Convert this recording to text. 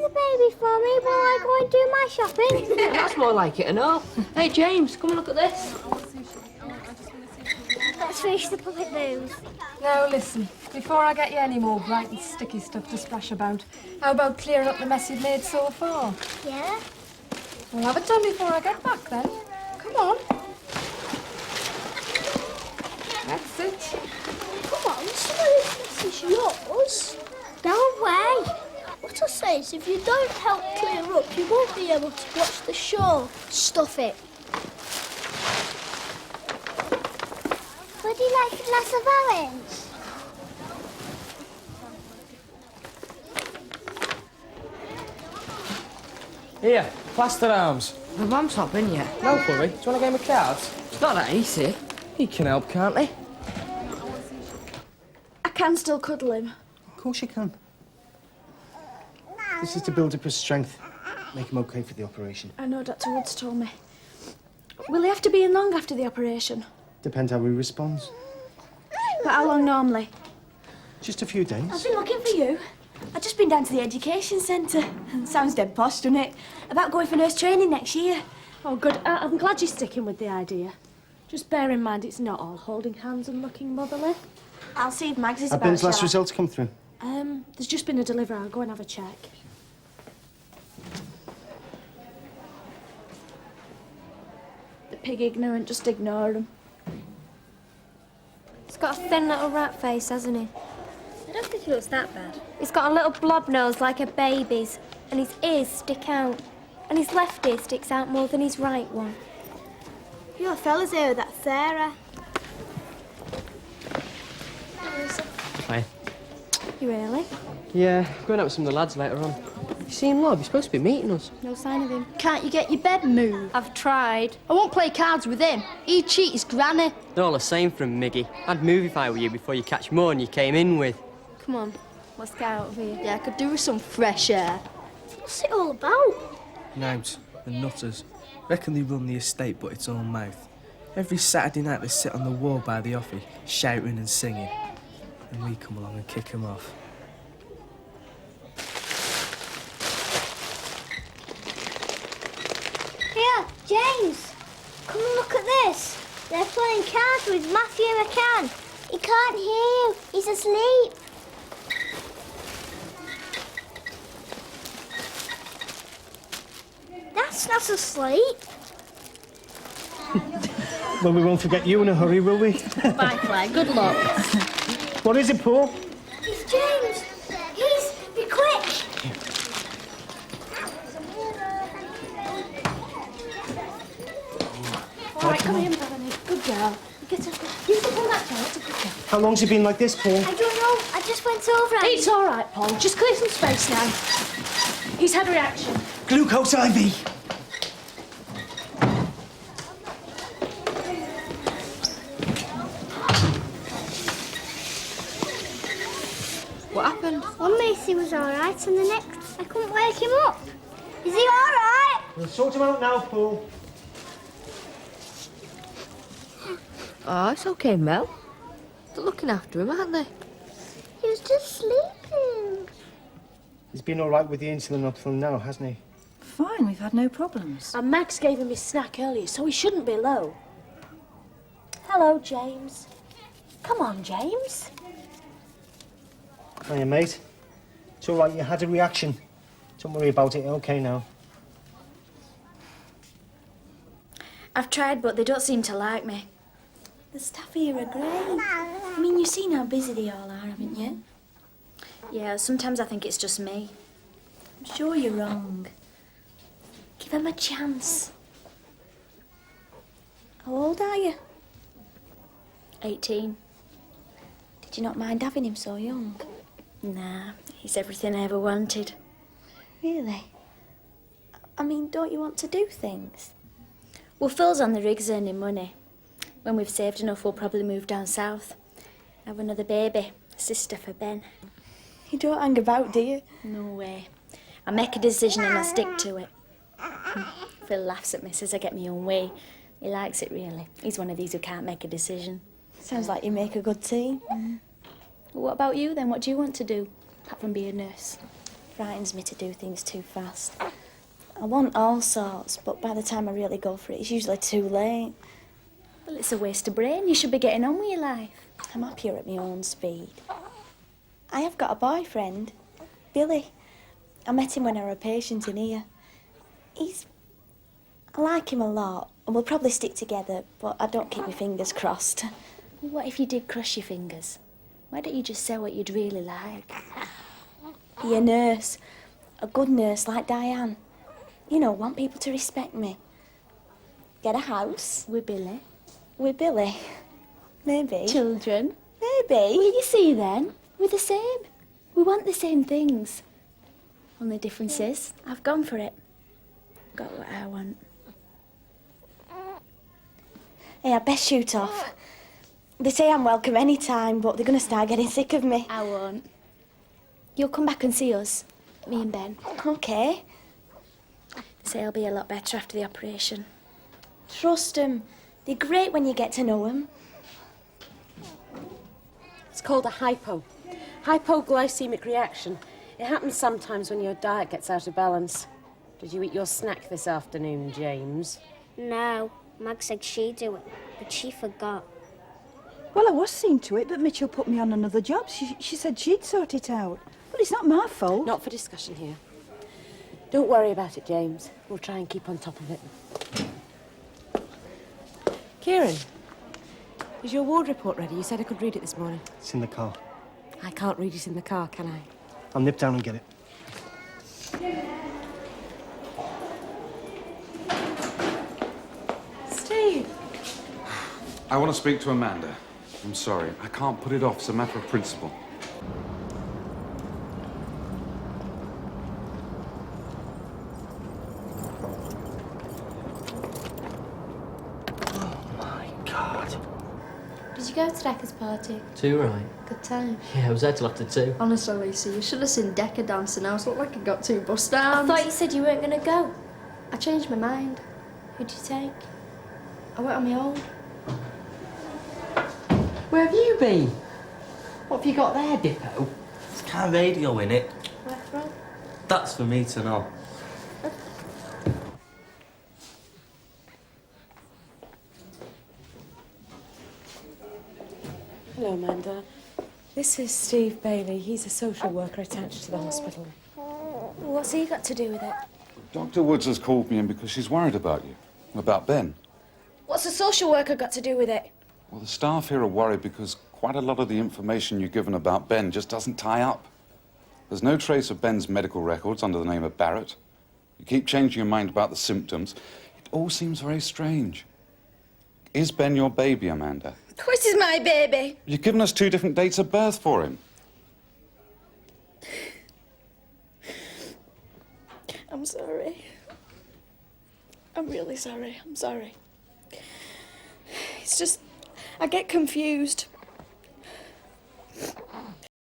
the baby for me while I go and do my shopping? Yeah, that's more like it and all. Hey, James, come and look at this. Let's finish the puppet booze. Now listen, before I get you any more bright and sticky stuff to splash about, how about clearing up the mess you've made so far? Yeah? We'll have it done before I get back then. Come on. That's it. Come on, some of this mess is yours. No way. What I say is if you don't help clear up, you won't be able to watch the show. Stuff it. Would you like a glass of orange? Here, plaster arms. My mum's not been yet. No worry. Do you want a game of cards? It's not that easy. He can help, can't he? I can still cuddle him. Of course you can. This is to build up his strength, make him okay for the operation. I know Dr. Woods told me. Will he have to be in long after the operation? Depends how he responds. But how long normally? Just a few days. I've been looking for you. I've just been down to the education centre. Sounds dead posh, doesn't it? About going for nurse training next year. Oh, good. I'm glad you're sticking with the idea. Just bear in mind it's not all holding hands and looking motherly. I'll see if Mags is Have about, Ben's last shall I? results come through? There's just been a delivery. I'll go and have a check. The pig ignorant, just ignore him. He's got a thin little rat face, hasn't he? I don't think he looks that bad. He's got a little blob nose like a baby's, and his ears stick out. And his left ear sticks out more than his right one. Your fella's here with that Sarah. Hi. You really? Yeah, going out with some of the lads later on. You seen Lob? He's supposed to be meeting us. No sign of him. Can't you get your bed moved? I've tried. I won't play cards with him. He'd cheat his granny. They're all the same from Miggy. I'd move if I were you before you catch more than you came in with. Come on, let's get out of here. Yeah, I could do with some fresh air. What's it all about? Nout, the nutters. Reckon they run the estate but its own mouth. Every Saturday night they sit on the wall by the offie, shouting and singing. And we come along and kick them off. Here, James. Come and look at this. They're playing cards with Matthew McCann. He can't hear you. He's asleep. That's not asleep. Well, we won't forget you in a hurry, will we? Bye, Claire. Good luck. What is it, Paul? It's James. Be quick. All right, come here, Melanie. Good girl. Get up. You sit on that chair. It's a good girl. How long's he been like this, Paul? I don't know. I just went over it. It's all right, Paul. Just clear some space now. He's had a reaction. Glucose IV. What happened? One minute he was all right, and the next I couldn't wake him up. Is he all right? We'll sort him out now, Paul. Oh, it's okay, Mel. They're looking after him, aren't they? He was just sleeping. He's been all right with the insulin up till now, hasn't he? Fine, we've had no problems. And Max gave him his snack earlier, so he shouldn't be low. Hello, James. Come on, James. Hiya, mate. It's all right, you had a reaction. Don't worry about it, okay now. I've tried, but they don't seem to like me. The staff here are great. I mean, you've seen how busy they all are, haven't you? Yeah, sometimes I think it's just me. I'm sure you're wrong. Give them a chance. How old are you? 18. Did you not mind having him so young? Nah, he's everything I ever wanted. Really? I mean, don't you want to do things? Well, Phil's on the rigs earning money. When we've saved enough, we'll probably move down south. Have another baby, a sister for Ben. You don't hang about, do you? No way. I make a decision and I stick to it. Phil laughs at me, says I get my own way. He likes it, really. He's one of these who can't make a decision. Sounds like you make a good team. What about you, then? What do you want to do, apart from be a nurse? frightens me to do things too fast. I want all sorts, but by the time I really go for it, it's usually too late. Well, it's a waste of brain. You should be getting on with your life. I'm happier at my own speed. I have got a boyfriend, Billy. I met him when I was a patient in here. I like him a lot, and we'll probably stick together, but I don't keep my fingers crossed. What if you did cross your fingers? Why don't you just say what you'd really like? Be a nurse. A good nurse like Diane. You know, want people to respect me. Get a house. With Billy. With Billy. Maybe. Children. Maybe. Well, you see then, we're the same. We want the same things. Only difference is, I've gone for it. Got what I want. Hey, I'd best shoot off. They say I'm welcome any time, but they're going to start getting sick of me. I won't. You'll come back and see us, me and Ben. OK. They say I'll be a lot better after the operation. Trust them. They're great when you get to know them. It's called a hypoglycemic reaction. It happens sometimes when your diet gets out of balance. Did you eat your snack this afternoon, James? No, Mag said she'd do it, but she forgot. Well, I was seeing to it, but Mitchell put me on another job. She said she'd sort it out. Well, it's not my fault. Not for discussion here. Don't worry about it, James. We'll try and keep on top of it. Kieran, is your ward report ready? You said I could read it this morning. It's in the car. I can't read it in the car, can I? I'll nip down and get it. Steve! I want to speak to Amanda. I'm sorry. I can't put it off. It's a matter of principle. Oh, my God. Did you go to Decca's party? Too right. Good time. Yeah, I was there till after 2. Honestly, Lisa, you should have seen Decca dancing. I was looked like I got 2 bus downs. I thought you said you weren't going to go. I changed my mind. Who'd you take? I went on my own. Where have you been? What have you got there, Dippo? There's a car radio in it. Where from? That's for me to know. Hello, Amanda. This is Steve Bailey. He's a social worker attached to the hospital. What's he got to do with it? Dr. Woods has called me in because she's worried about you. About Ben. What's a social worker got to do with it? Well, the staff here are worried because quite a lot of the information you've given about Ben just doesn't tie up. There's no trace of Ben's medical records under the name of Barrett. You keep changing your mind about the symptoms. It all seems very strange. Is Ben your baby, Amanda? Of course he's my baby. You've given us 2 different dates of birth for him. I'm sorry. I'm really sorry. I'm sorry. It's just, I get confused.